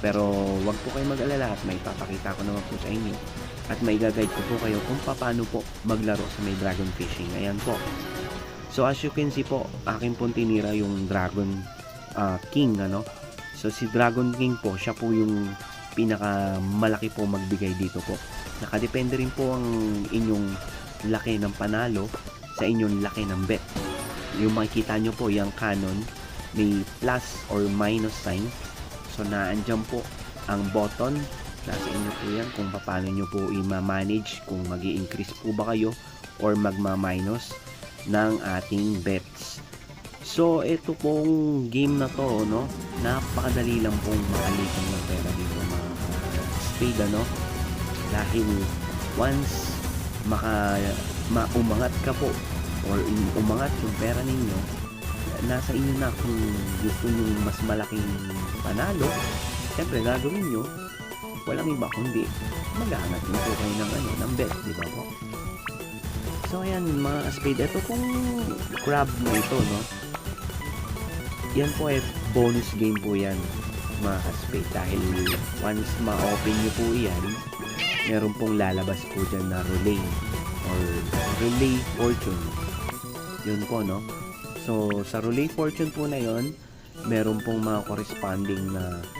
Pero wag po kayong mag-alala at may papakita ko naman po sa inyo at may guide ko po kayo kung paano po maglaro sa may dragon fishing. Ayan po. So as you can see po, akin pong tinira yung Dragon King, ano. So si Dragon King po, siya po yung pinakamalaki po magbigay dito po. Nakadepende rin po ang inyong laki ng panalo sa inyong laki ng bet. Yung makikita nyo po, yung cannon, may plus or minus sign. So naandyan po ang button. Nasa inyo po yan kung paano nyo po i-manage, kung mag increase po ba kayo or magma-minus ng ating bets. So ito pong game na to, no, napakadali lang pong makalitan ng pera dito mga spade, ano, dahil once umangat ka po or umangat yung pera ninyo, nasa inyo na kung gusto nyo mas malaking panalo. Siyempre gagawin nyo, walang iba kundi maghanap nyo po kayo ng bet, di ba po? So ayan mga spade, ito pong crab na ito, no, yan po ay bonus game po yan mga spade, dahil once ma-open nyo po yan, meron pong lalabas po dyan na relay or relay fortune, yun po, no. So sa relay fortune po na yon, meron pong mga corresponding na